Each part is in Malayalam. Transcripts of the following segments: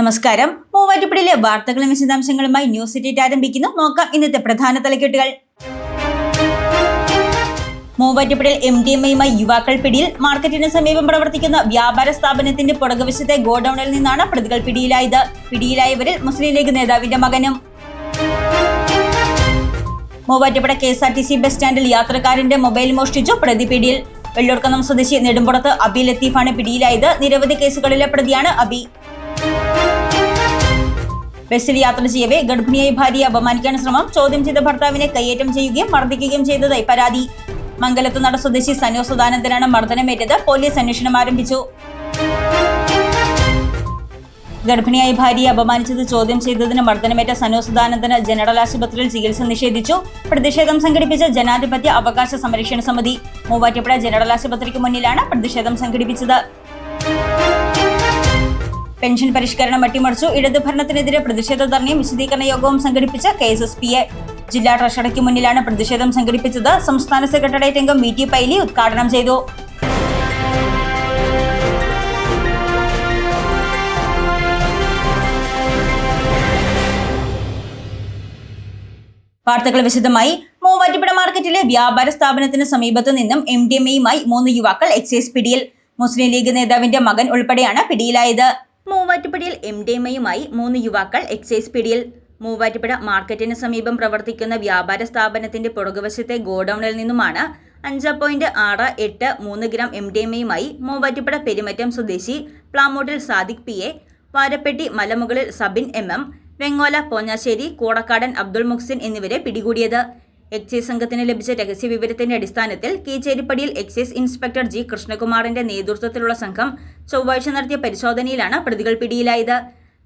നമസ്കാരം. മൂവാറ്റുപുഴയിലെ വാർത്തകളും വിശദാംശങ്ങളുമായി ന്യൂസ് സിറ്റി ആരംഭിക്കുന്നു. നോക്കാം ഇന്നത്തെ പ്രധാന തലക്കെട്ടുകൾ. മൂവാറ്റുപുഴയിൽ MDMAയുമായി യുവാക്കൾ പിടിയിൽ. മാർക്കറ്റിന് സമീപം പ്രവർത്തിക്കുന്ന വ്യാപാര സ്ഥാപനത്തിന്റെ പുറകുവശത്തെ ഗോഡൌണിൽ നിന്നാണ് പ്രതികൾ പിടിയിലായത്. പിടിയിലായവരിൽ മുസ്ലിം ലീഗ് നേതാവിന്റെ മകനും. മൂവാറ്റുപുഴ KSRTC ബസ് സ്റ്റാൻഡിൽ യാത്രക്കാരന്റെ മൊബൈൽ മോഷ്ടിച്ചു, പ്രതി പിടിയിൽ. വെള്ളൂർക്കുന്നം സ്വദേശി നെടുമ്പുറത്ത് അബി ലത്തീഫാണ് പിടിയിലായത്. നിരവധി കേസുകളിലെ പ്രതിയാണ് അബി. ബസ്സിൽ യാത്ര ചെയ്യവേ ഗർഭിണിയായ ഭാര്യയെ അപമാനിക്കാൻ ശ്രമം. ചോദ്യം ചെയ്ത ഭർത്താവിനെ കയ്യേറ്റം ചെയ്യുകയും മർദ്ദിക്കുകയും ചെയ്തതായി പരാതി. മംഗലത്ത് നട സ്വദേശി സനോ സദാനന്ദനാണ് മർദ്ദനമേറ്റത്. പോലീസ് അന്വേഷണം ആരംഭിച്ചു. ഗർഭിണിയായ ഭാര്യയെ അപമാനിച്ചത് ചോദ്യം ചെയ്തതിന് മർദ്ദനമേറ്റ സനോ സദാനന്ദന് ജനറൽ ആശുപത്രിയിൽ ചികിത്സ നിഷേധിച്ചു. പ്രതിഷേധം സംഘടിപ്പിച്ച ജനാധിപത്യ അവകാശ സംരക്ഷണ സമിതി മൂവാറ്റുപുഴ ജനറൽ ആശുപത്രിക്ക് മുന്നിലാണ് പ്രതിഷേധം സംഘടിപ്പിച്ചത്. പെൻഷൻ പരിഷ്കരണം അട്ടിമറിച്ചു. ഇടത് ഭരണത്തിനെതിരെ പ്രതിഷേധ ധർണയും വിശദീകരണ യോഗവും സംഘടിപ്പിച്ച KSSPA ജില്ലാ ട്രഷറിക്ക് മുന്നിലാണ് പ്രതിഷേധം സംഘടിപ്പിച്ചത്. സംസ്ഥാന സെക്രട്ടേറിയറ്റ് അംഗം VT പൈലി ഉദ്ഘാടനം ചെയ്തു. വാർത്തകൾ വിശദമായി. മൂവാറ്റുപുഴ മാർക്കറ്റിലെ വ്യാപാര സ്ഥാപനത്തിന് സമീപത്തു നിന്നും MDMAയുമായി 3 യുവാക്കൾ എക്സൈസ് പിടിയിൽ. മുസ്ലിം ലീഗ് നേതാവിന്റെ മകൻ ഉൾപ്പെടെയാണ് പിടിയിലായത്. മൂവാറ്റുപുഴയിൽ MDMAയുമായി 3 യുവാക്കൾ എക്സൈസ് പിടിയിൽ. മൂവാറ്റുപുഴ മാർക്കറ്റിന് സമീപം പ്രവർത്തിക്കുന്ന വ്യാപാര സ്ഥാപനത്തിന്റെ പുറകുവശത്തെ ഗോഡൌണിൽ നിന്നുമാണ് 5.683 ഗ്രാം MDMAയുമായി മൂവാറ്റുപുഴ പെരുമറ്റം സ്വദേശി പ്ലാമൂട്ടിൽ സാദിഖ് PA, വാരപ്പെട്ടി മലമുകളിൽ സബിൻ MM, വെങ്ങോല പോഞ്ഞാശ്ശേരി കൂടക്കാടൻ അബ്ദുൾ മുഹ്സിൻ എന്നിവരെ പിടികൂടിയത്. എക്സൈസ് സംഘത്തിന് ലഭിച്ച രഹസ്യ വിവരത്തിന്റെ അടിസ്ഥാനത്തിൽ കീച്ചേരിപ്പടിയിൽ എക്സൈസ് ഇൻസ്പെക്ടർ G കൃഷ്ണകുമാറിന്റെ നേതൃത്വത്തിലുള്ള സംഘം ചൊവ്വാഴ്ച നടത്തിയ പരിശോധനയിലാണ് പ്രതികൾ പിടിയിലായത്.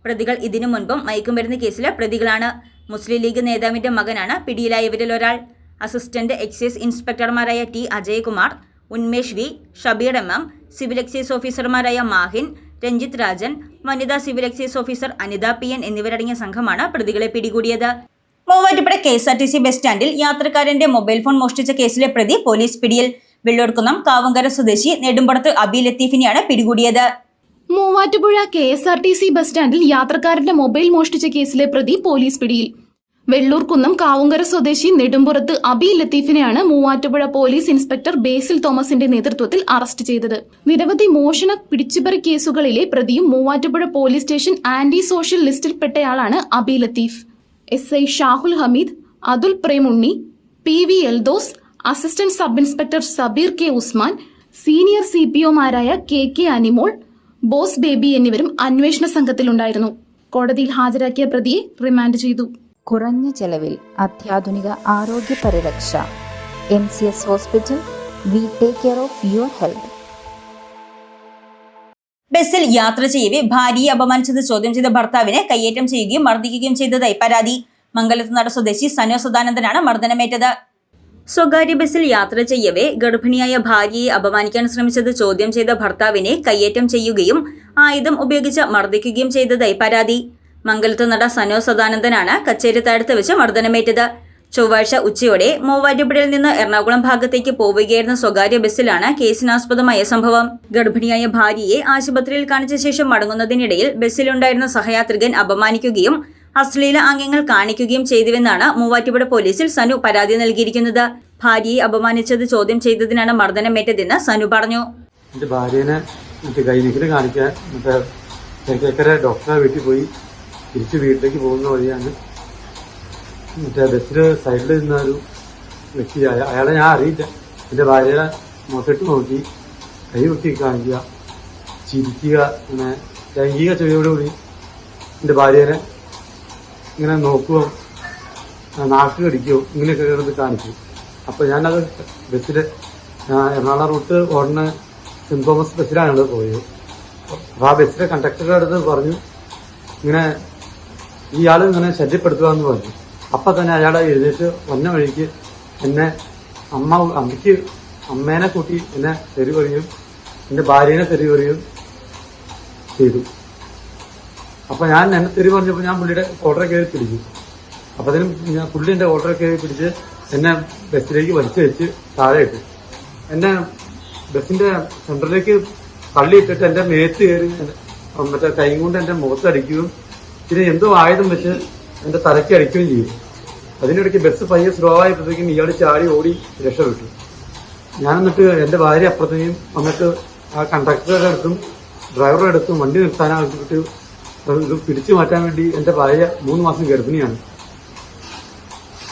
പ്രതികൾ ഇതിനു മുൻപും മയക്കുമരുന്ന് കേസിലെ പ്രതികളാണ്. മുസ്ലിം ലീഗ് നേതാവിന്റെ മകനാണ് പിടിയിലായവരിൽ ഒരാൾ. അസിസ്റ്റന്റ് എക്സൈസ് ഇൻസ്പെക്ടർമാരായ T Ajayakumar, Unmesh V, Shabeer MM, civil excise ഓഫീസർമാരായ മാഹിൻ, രഞ്ജിത്ത് രാജൻ, വനിതാ civil excise officer Anitha PN എന്നിവരടങ്ങിയ സംഘമാണ് പ്രതികളെ പിടികൂടിയത്. മൂവാറ്റുപുഴ KSRTC ബസ് സ്റ്റാൻഡിൽ യാത്രക്കാരന്റെ മൊബൈൽ ഫോൺ മോഷ്ടിച്ച കേസിലെ പ്രതി പോലീസ് പിടിയിൽ. വെള്ളൂർക്കുന്നം കാവുങ്കര സ്വദേശി നെടുമ്പുറത്ത് അബി ലത്തീഫിനെയാണ് പിടികൂടിയത്. മൂവാറ്റുപുഴ KSRTC ബസ് സ്റ്റാൻഡിൽ യാത്രക്കാരന്റെ മൊബൈൽ മോഷ്ടിച്ച കേസിലെ പ്രതി പോലീസ് പിടിയിൽ. വെള്ളൂർക്കുന്നം കാവുങ്കര സ്വദേശി നെടുമ്പുറത്ത് അബി ലത്തീഫിനെയാണ് മൂവാറ്റുപുഴ പോലീസ് ഇൻസ്പെക്ടർ ബേസിൽ തോമസിന്റെ നേതൃത്വത്തിൽ അറസ്റ്റ് ചെയ്തത്. നിരവധി മോഷണ പിടിച്ചുപറി കേസുകളിലെ പ്രതിയും Muvattupuzha police station anti social ലിസ്റ്റിൽപ്പെട്ടയാളാണ് Abi Latheef. SI Shahul Hameed, Athul Premunni, PV Eldhose, assistant sub inspector Sabeer K Usman, senior CPOമാരായ KK അനിമോൾ, ബോസ് ബേബി എന്നിവരും അന്വേഷണ സംഘത്തിലുണ്ടായിരുന്നു. കോടതിയിൽ ഹാജരാക്കിയ പ്രതിയെ റിമാൻഡ് ചെയ്തു. കുറഞ്ഞ ചെലവിൽ അത്യാധുനിക ആരോഗ്യ പരിരക്ഷ. MCS hospital. We take care of your health. ബസ്സിൽ യാത്ര ചെയ്യവേ ഭാര്യയെ അപമാനിച്ചത് ചോദ്യം ചെയ്ത ഭർത്താവിനെ കയ്യേറ്റം ചെയ്യുകയും മർദ്ദിക്കുകയും ചെയ്തതായി പരാതി. മംഗലത്ത് നട സ്വദേശി സനോ സദാനന്ദനാണ് മർദ്ദനമേറ്റത്. സ്വകാര്യ ബസ്സിൽ യാത്ര ചെയ്യവേ ഗർഭിണിയായ ഭാര്യയെ അപമാനിക്കാൻ ശ്രമിച്ചത് ചോദ്യം ചെയ്ത ഭർത്താവിനെ കയ്യേറ്റം ചെയ്യുകയും ആയുധം ഉപയോഗിച്ച് മർദ്ദിക്കുകയും ചെയ്തതായി പരാതി. മംഗലത്ത് നട സനോ സദാനന്ദനാണ് കച്ചേരിത്താഴത്ത് വെച്ച് മർദ്ദനമേറ്റത്. ചൊവ്വാഴ്ച ഉച്ചയോടെ മൂവാറ്റുപുഴയിൽ നിന്ന് എറണാകുളം ഭാഗത്തേക്ക് പോവുകയായിരുന്ന സ്വകാര്യ ബസ്സിലാണ് കേസിനാസ്പദമായ സംഭവം. ഗർഭിണിയായ ഭാര്യയെ ആശുപത്രിയിൽ കാണിച്ച ശേഷം മടങ്ങുന്നതിനിടയിൽ ബസ്സിലുണ്ടായിരുന്ന സഹയാത്രികൻ അപമാനിക്കുകയും അശ്ലീല ആംഗ്യങ്ങൾ കാണിക്കുകയും ചെയ്തുവെന്നാണ് മൂവാറ്റുപുഴ പോലീസിൽ സനു പരാതി നൽകിയിരിക്കുന്നത്. ഭാര്യയെ അപമാനിച്ചത് ചോദ്യം ചെയ്തതിനാണ് മർദ്ദനമേറ്റതെന്ന് സനു പറഞ്ഞു. എന്റെ ഭാര്യനെ ഗൈനക്കിന് കാണിക്കാൻ ഡോക്ടറെ വീട്ടിൽ പോയി തിരിച്ച് വീട്ടിലേക്ക് പോകുന്ന വഴിയാണ് ബസ്സിൽ സൈഡിൽ നിന്ന ഒരു വ്യക്തി, അയാളെ ഞാൻ അറിയില്ല. എന്റെ ഭാര്യയുടെ മുഖത്തിട്ട് നോക്കി കൈ വെക്കി കാണിക്കുക, ചിരിക്കുക, അങ്ങനെ ലൈംഗിക ചുവയോടുകൂടി എന്റെ ഭാര്യനെ ഇങ്ങനെ നോക്കുകയോ നാക്ക് കടിക്കുകയോ ഇങ്ങനെയൊക്കെ കിടന്ന് കാണിച്ചു. അപ്പോൾ ഞാനത് ബസ്സിൽ എറണാകുളം റൂട്ട് ഓടുന്ന സെന്റ് തോമസ് ബസ്സിലാണ് ഞങ്ങൾ പോയത്. അപ്പോൾ ആ ബസ്സിലെ കണ്ടക്ടറുടെ അടുത്ത് പറഞ്ഞു, ഇങ്ങനെ ഇയാൾ ഇങ്ങനെ ശല്യപ്പെടുത്തുക എന്ന് പറഞ്ഞു. അപ്പം തന്നെ അയാളെ എഴുന്നേറ്റ് വന്ന വഴിക്ക് എന്നെ അമ്മേനെ കൂട്ടി എന്നെ തെറി പറയുകയും എൻ്റെ ഭാര്യനെ തെറി പറയുകയും ചെയ്തു. അപ്പം ഞാൻ എന്നെ തെറി പറഞ്ഞപ്പോൾ ഞാൻ പുള്ളിയുടെ ഓർഡറെ കയറി പിടിച്ചു. അപ്പത്തിനും ഞാൻ പുള്ളി എൻ്റെ ഓർഡറെ കയറി പിടിച്ച് എന്നെ ബസ്സിലേക്ക് വലിച്ചു വെച്ച് താഴെ ഇട്ടു. എന്നെ ബസ്സിന്റെ സെന്ററിലേക്ക് തള്ളിയിട്ടിട്ട് എൻ്റെ മേത്ത് കയറി മറ്റേ കൈ കൊണ്ട് എന്റെ മുഖത്ത് അടിക്കുകയും പിന്നെ എന്തോ ആയുധം വെച്ച് എന്റെ തലയ്ക്ക് അടിക്കുകയും ചെയ്യും. അതിനിടയ്ക്ക് ബസ് പയ്യെ സ്ലോ ആയപ്പോഴത്തേക്കും ഇയാൾ ചാടി ഓടി രക്ഷപ്പെട്ടു. ഞാൻ എന്നിട്ട് എന്റെ ഭാര്യ അപ്പുറത്തേക്കും വന്നിട്ട് ആ കണ്ടക്ടറുടെ അടുത്തും ഡ്രൈവറുടെ അടുത്തും വണ്ടി നിർത്താനായിട്ട് ഇത് പിടിച്ചു മാറ്റാൻ വേണ്ടി എന്റെ ഭാര്യ 3 മാസം ഗർഭിണിയാണ്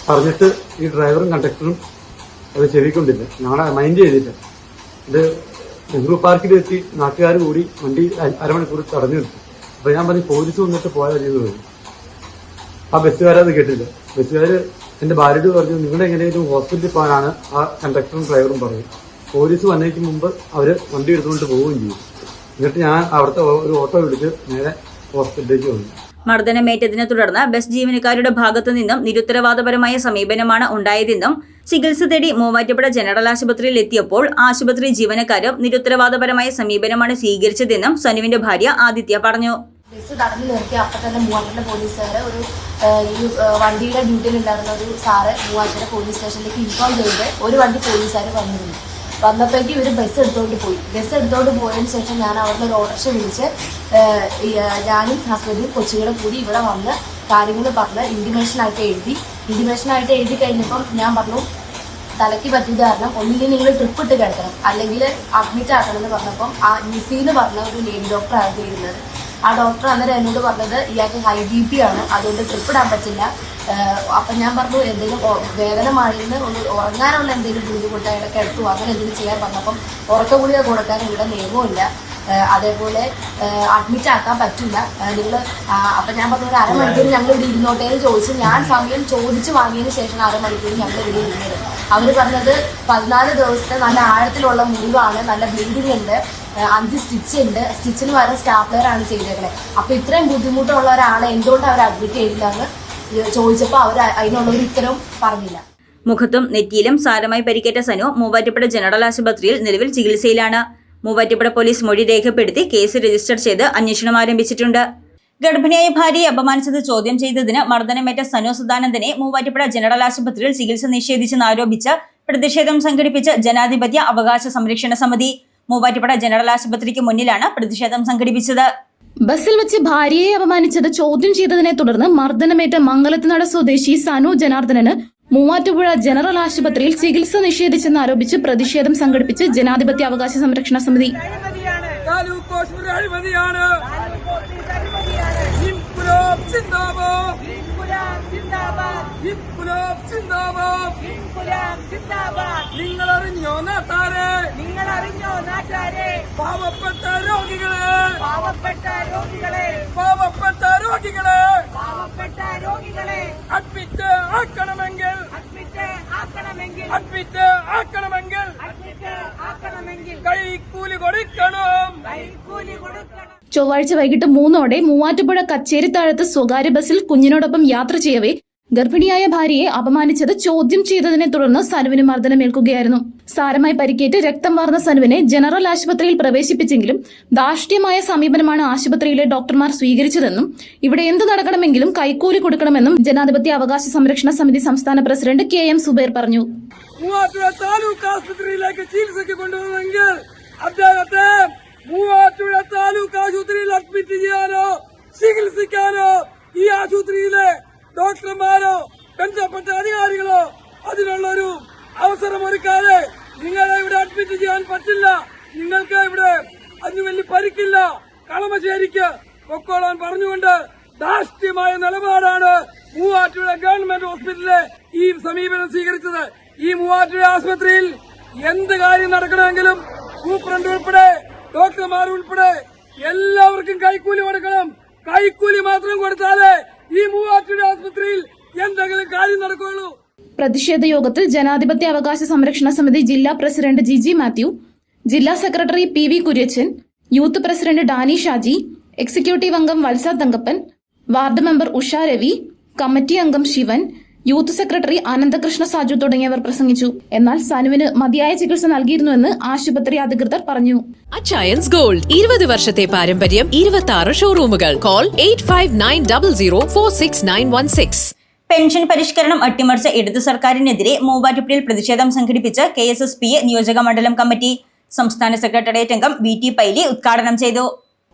പറഞ്ഞിട്ട് ഈ ഡ്രൈവറും കണ്ടക്ടറും അത് ചെവിക്കൊണ്ടില്ല, ഞങ്ങളെ മൈൻഡ് ചെയ്തില്ല. ഇത് നെഹ്റു പാർക്കിലെത്തി നാട്ടുകാർ കൂടി വണ്ടി അരമണിക്കൂർ തടഞ്ഞു നിർത്തി. അപ്പൊ ഞാൻ പറഞ്ഞു പോലീസ് വന്നിട്ട് പോയാൽ ചെയ്തു പറഞ്ഞു. ആ ബസ്സുകാരത് കേട്ടില്ല. ബസ്സുകാർ എന്റെ ഭാര്യയോട് പറഞ്ഞു നിങ്ങളുടെ എങ്ങനെയും ഹോസ്പിറ്റലിൽ പോകാനാണ് ആ കണ്ടക്ടറും ഡ്രൈവറും പറയും. പോലീസ് വന്നതിന് മുമ്പ് അവര് വണ്ടി എടുത്തുകൊണ്ട് പോവുകയും ചെയ്തു. എന്നിട്ട് ഞാൻ അവിടുത്തെ ഒരു ഓട്ടോ വിളിച്ച് നേരെ ഹോസ്പിറ്റലിലേക്ക് വന്നു. മർദ്ദനമേറ്റതിനെ തുടർന്ന് ബസ് ജീവനക്കാരുടെ ഭാഗത്തു നിന്നും നിരുത്തരവാദപരമായ സമീപനമാണ് ഉണ്ടായതെന്നും ചികിത്സ തേടി മൂവാറ്റുപുഴ ജനറൽ ആശുപത്രിയിൽ എത്തിയപ്പോൾ ആശുപത്രി ജീവനക്കാരും നിരുത്തരവാദപരമായ സമീപനമാണ് സ്വീകരിച്ചതെന്നും സനുവിന്റെ ഭാര്യ ആദിത്യ പറഞ്ഞു. ബസ് തടഞ്ഞു നിർത്തി അപ്പം തന്നെ മൂവാറ്റുപുഴ പോലീസുകാർ ഒരു ഈ വണ്ടിയുടെ ഡ്യൂട്ടിയിലുണ്ടായിരുന്ന ഒരു സാറ് മൂവാറ്റുപുഴ പോലീസ് സ്റ്റേഷനിലേക്ക് ഇൻഫോം ചെയ്ത് ഒരു വണ്ടി പോലീസുകാർ വന്നിരുന്നു. വന്നപ്പോഴേക്കും ഇവർ ബസ് എടുത്തുകൊണ്ട് പോയി. ബസ് എടുത്തുകൊണ്ട് പോയതിന് ശേഷം ഞാൻ അവിടുന്ന് ഒരു ഓട്ടോറിക്ഷ വിളിച്ച് ഞാനും ഹസ്ബൻഡും കൊച്ചുകൂടെ കൂടി ഇവിടെ വന്ന് കാര്യങ്ങൾ പറഞ്ഞ് ഇൻറ്റിമേഷനായിട്ട് എഴുതി കഴിഞ്ഞപ്പം ഞാൻ പറഞ്ഞു തലയ്ക്ക് പറ്റിയത് കാരണം ഒന്നില്ലെങ്കിൽ നിങ്ങൾ ട്രിപ്പ് ഇട്ട് കിടക്കണം അല്ലെങ്കിൽ അഡ്മിറ്റ് ആക്കണം എന്ന് പറഞ്ഞപ്പം ആ നിസീന്ന് പറഞ്ഞ ഒരു ലേഡി ഡോക്ടറായിരുന്നു ഇരുന്നത്. ആ ഡോക്ടർ അന്നേരം എന്നോട് പറഞ്ഞത് ഇയാൾക്ക് ഹൈ BP ആണ്, അതുകൊണ്ട് ട്രിപ്പ് ഇടാൻ പറ്റില്ല. അപ്പം ഞാൻ പറഞ്ഞു എന്തെങ്കിലും വേദന മാറിയെന്ന് ഒന്ന് ഉറങ്ങാനുള്ള എന്തെങ്കിലും ഗുളിക കൊടുത്താൽ അയാളെ കിടത്തുക അങ്ങനെ എന്തെങ്കിലും ചെയ്യാൻ പറഞ്ഞപ്പം ഉറക്ക ഗുളിക കൊടുക്കാൻ ഇവിടെ നിയമമില്ല, അതേപോലെ അഡ്മിറ്റ് ആക്കാൻ പറ്റില്ല നിങ്ങൾ. അപ്പം ഞാൻ പറഞ്ഞു ഒരു അരമണിക്കൂർ ഞങ്ങൾ ഇവിടെ ഇരുന്നോട്ടേന്ന് ചോദിച്ചു. ഞാൻ സമയം ചോദിച്ച് വാങ്ങിയതിന് ശേഷം അരമണിക്കൂർ ഞങ്ങൾ ഇവിടെ ഇരുന്നത്. അവർ പറഞ്ഞത് 14 ദിവസത്തെ നല്ല ആഴത്തിലുള്ള മുറിവാണ്, നല്ല ബ്ലീഡിങ് ഉണ്ട്, 5 സ്റ്റിച്ച് ഉണ്ട്, സ്റ്റിച്ചിന് പകരം സ്റ്റാപ്ലറാണ് ചെയ്തേക്കണേ. അപ്പോൾ ഇത്രയും ബുദ്ധിമുട്ടുള്ള ഒരാളെ എന്തുകൊണ്ട് അവർ അഡ്മിറ്റ് ചെയ്തില്ല എന്ന് ചോദിച്ചപ്പോൾ അവർ അതിനുള്ള ഒരു ഉത്തരവും പറഞ്ഞില്ല. മുഖത്തും നെറ്റിയിലും സാരമായി പരിക്കേറ്റ സനു മൂവാറ്റുപുഴ ജനറൽ ആശുപത്രിയിൽ നിലവിൽ ചികിത്സയിലാണ്. മൂവാറ്റുപുഴ പോലീസ് മൊഴി രേഖപ്പെടുത്തി കേസ് രജിസ്റ്റർ ചെയ്ത് അന്വേഷണം ആരംഭിച്ചിട്ടുണ്ട്. ഗർഭിണിയായ ഭാര്യയെ അപമാനിച്ചത് ചോദ്യം ചെയ്തതിന് മർദ്ദനമേറ്റ സനു സദാനന്ദനെ മൂവാറ്റുപുഴ ജനറൽ ആശുപത്രിയിൽ ചികിത്സ നിഷേധിച്ചെന്നാരോപിച്ച് പ്രതിഷേധം സംഘടിപ്പിച്ച് ജനാധിപത്യ അവകാശ സംരക്ഷണ സമിതി. മൂവാറ്റുപുഴ ജനറൽ ആശുപത്രിക്ക് മുന്നിലാണ് പ്രതിഷേധം സംഘടിപ്പിച്ചത്. ബസ്സിൽ വെച്ച് ഭാര്യയെ അപമാനിച്ചത് ചോദ്യം ചെയ്തതിനെ തുടർന്ന് മർദ്ദനമേറ്റ മംഗലത്തുനട സ്വദേശി സനു ജനാർദ്ദനന് മൂവാറ്റുപുഴ ജനറൽ ആശുപത്രിയിൽ ചികിത്സ നിഷേധിച്ചെന്നാരോപിച്ച് പ്രതിഷേധം സംഘടിപ്പിച്ച് ജനാധിപത്യ അവകാശ സംരക്ഷണ സമിതി. നിങ്ങളറിഞ്ഞോ നാട്ടാരെ പാവപ്പെട്ട രോഗികളെ അഡ്മിറ്റ് ആക്കണമെങ്കിൽ കൈക്കൂലി കൊടുക്കണം. ചൊവ്വാഴ്ച വൈകിട്ട് 3 മൂവാറ്റുപുഴ കച്ചേരിത്താഴത്ത് സ്വകാര്യ ബസ്സിൽ കുഞ്ഞിനോടൊപ്പം യാത്ര ചെയ്യവേ ഗർഭിണിയായ ഭാര്യയെ അപമാനിച്ചത് ചോദ്യം ചെയ്തതിനെ തുടർന്ന് സനുവിന് മർദ്ദനമേൽക്കുകയായിരുന്നു. സാരമായി പരിക്കേറ്റ് രക്തം വാർന്ന സനുവിനെ ജനറൽ ആശുപത്രിയിൽ പ്രവേശിപ്പിച്ചെങ്കിലും ധാർഷ്ട്യമായ സമീപനമാണ് ആശുപത്രിയിലെ ഡോക്ടർമാർ സ്വീകരിച്ചതെന്നും ഇവിടെ എന്ത് നടക്കണമെങ്കിലും കൈക്കൂലി കൊടുക്കണമെന്നും ജനാധിപത്യ അവകാശ സംരക്ഷണ സമിതി സംസ്ഥാന പ്രസിഡന്റ് KM സുബൈർ പറഞ്ഞു. മൂവാറ്റുപുഴ താലൂക്ക് ആശുപത്രിയിലേക്ക് ചികിത്സയ്ക്ക് കൊണ്ടുവന്നെങ്കിൽ അദ്ദേഹത്തെ മൂവാറ്റുപുഴ താലൂക്ക് ആശുപത്രിയിൽ അഡ്മിറ്റ് ചെയ്യാനോ ചികിത്സിക്കാനോ ഈ ആശുപത്രിയിലെ ഡോക്ടർമാരോ ബന്ധപ്പെട്ട അധികാരികളോ അതിനുള്ളൊരു അവസരമൊരുക്കാതെ നിങ്ങളെ ഇവിടെ അഡ്മിറ്റ് ചെയ്യാൻ പറ്റില്ല. നിങ്ങൾക്ക് ഇവിടെ അതിന് വലിയ പരിക്കില്ല, കളമശ്ശേരിക്ക് പൊക്കോളാൻ പറഞ്ഞുകൊണ്ട് ധാർഷ്ട്യമായ നിലപാടാണ് മൂവാറ്റുപുഴ ഗവൺമെന്റ് ഹോസ്പിറ്റലിലെ ഈ സമീപനം സ്വീകരിച്ചത്. ഈ മൂവാറ്റുപുഴ ആശുപത്രിയിൽ എന്ത് കാര്യം നടക്കണമെങ്കിലും സൂപ്രണ്ട് ഉൾപ്പെടെ ഡോക്ടർമാർ ഉൾപ്പെടെ എല്ലാവർക്കും കൈക്കൂലി കൊടുക്കണം. കൈക്കൂലി മാത്രം കൊടുത്താലേ ഈ മൂവാറ്റുപുഴ ആശുപത്രിയിൽ എന്തെങ്കിലും കാര്യം നടക്കുകയുള്ളൂ. പ്രതിഷേധ യോഗത്തിൽ ജനാധിപത്യ അവകാശ സംരക്ഷണ സമിതി ജില്ലാ പ്രസിഡന്റ് ജിജി മാത്യു, ജില്ലാ secretary PV Kuriachan, youth president Dani Shaji, executive അംഗം Valsa Thankappan, ward member Usha Ravi, committee അംഗം ശിവൻ, യൂത്ത് സെക്രട്ടറി അനന്തകൃഷ്ണ സാജു തുടങ്ങിയവർ പ്രസംഗിച്ചു. എന്നാൽ സനുവിന് മതിയായ ചികിത്സ നൽകിയിരുന്നുവെന്ന് ആശുപത്രി അധികൃതർ പറഞ്ഞു. അച്ചയൻസ് ഗോൾഡ് 20 വർഷത്തെ പാരമ്പര്യം, 26 ഷോറൂമുകൾ. കോൾ 8590046916. പെൻഷൻ പരിഷ്കരണം അട്ടിമറിച്ച ഇടതു സർക്കാരിനെതിരെ മൂവാറ്റുപുഴയിൽ പ്രതിഷേധം സംഘടിപ്പിച്ച് KSSPA നിയോജക മണ്ഡലം കമ്മിറ്റി. സംസ്ഥാന സെക്രട്ടേറിയറ്റ് അംഗം VT പൈലി ഉദ്ഘാടനം ചെയ്തു.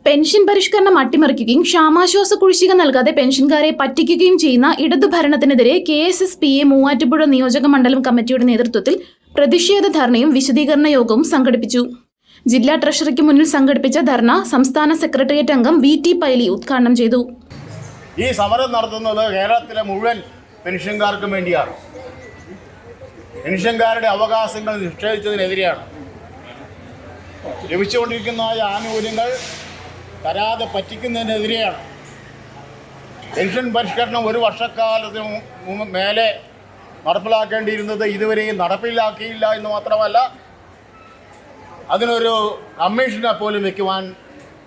പെൻഷൻ പരിഷ്കരണം അട്ടിമറിക്കുകയും ക്ഷാമാശ്വാസ കുടിശ്ശിക നൽകാതെ പെൻഷൻകാരെ പറ്റിക്കുകയും ചെയ്യുന്ന ഇടതു ഭരണത്തിനെതിരെ KSSPA മൂവാറ്റുപുഴ നിയോജക മണ്ഡലം കമ്മിറ്റിയുടെ നേതൃത്വത്തിൽ പ്രതിഷേധ ധർണയും വിശദീകരണ യോഗവും സംഘടിപ്പിച്ചു. ജില്ലാ ട്രഷറിക്ക് മുന്നിൽ സംഘടിപ്പിച്ച ധർണ സംസ്ഥാന സെക്രട്ടേറിയറ്റ് അംഗം VT പൈലി ഉദ്ഘാടനം ചെയ്തു. ഈ സമരം നടത്തുന്നത് കേരളത്തിലെ മുഴുവൻ പെൻഷൻകാർക്കും വേണ്ടിയാണ്. പെൻഷൻകാരുടെ അവകാശങ്ങൾ നിഷേധിച്ചതിനെതിരെയാണ്. ലഭിച്ചുകൊണ്ടിരിക്കുന്ന ആനുകൂല്യങ്ങൾ തരാതെ പറ്റിക്കുന്നതിനെതിരെയാണ്. പെൻഷൻ പരിഷ്കരണം 1 വർഷക്കാലത്തിന് മേലെ നടപ്പിലാക്കേണ്ടിയിരുന്നത് ഇതുവരെയും നടപ്പിലാക്കിയില്ല എന്ന് മാത്രമല്ല, അതിനൊരു കമ്മീഷനെ പോലും വയ്ക്കുവാൻ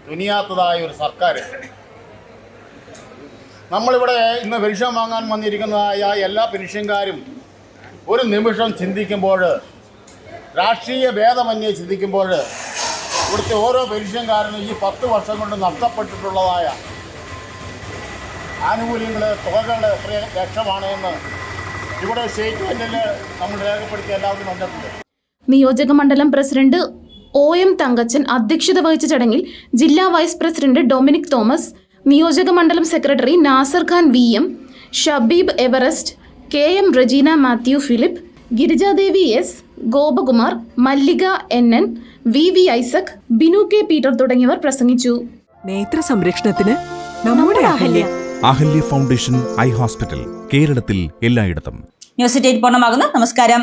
തുനിയാത്തതായ ഒരു സർക്കാർ. നമ്മളിവിടെ ഇന്ന് പെൻഷൻ വാങ്ങാൻ വന്നിരിക്കുന്നതായ എല്ലാ പെൻഷൻകാരും ഒരു നിമിഷം ചിന്തിക്കുമ്പോൾ, രാഷ്ട്രീയ ഭേദമന്യേ ചിന്തിക്കുമ്പോൾ, ഇവിടുത്തെ ഓരോ പെൻഷൻകാരനും ഈ 10 വർഷം കൊണ്ട് നഷ്ടപ്പെട്ടിട്ടുള്ളതായ ആനുകൂല്യങ്ങൾ, തുകകൾ എത്ര ലക്ഷമാണ് എന്ന് ഇവിടെ സ്റ്റേറ്റ്മെൻറ്റിൽ നമ്മൾ രേഖപ്പെടുത്തി എല്ലാവരും വന്നിട്ടുണ്ട്. നിയോജക മണ്ഡലം പ്രസിഡന്റ് OM തങ്കച്ചൻ അധ്യക്ഷത വഹിച്ച ചടങ്ങിൽ ജില്ലാ വൈസ് പ്രസിഡന്റ് ഡൊമിനിക് തോമസ്, നിയോജക മണ്ഡലം secretary Nasar Khan VM, Shabeeb Everest, KM Rajeena Mathew Philip, Girijadevi S, Gopakumar, Mallika NN, VV Isaac, Binu K Peter തുടങ്ങിയവർ പ്രസംഗിച്ചു. നേത്ര സംരക്ഷണത്തിന് നമ്മുടെ Ahalya. Ahalya foundation eye hospital, കേരളത്തിൽ എല്ലായിടത്തും. ന്യൂസ് 8 പൂർണ്ണമാകുന്നു. നമസ്കാരം.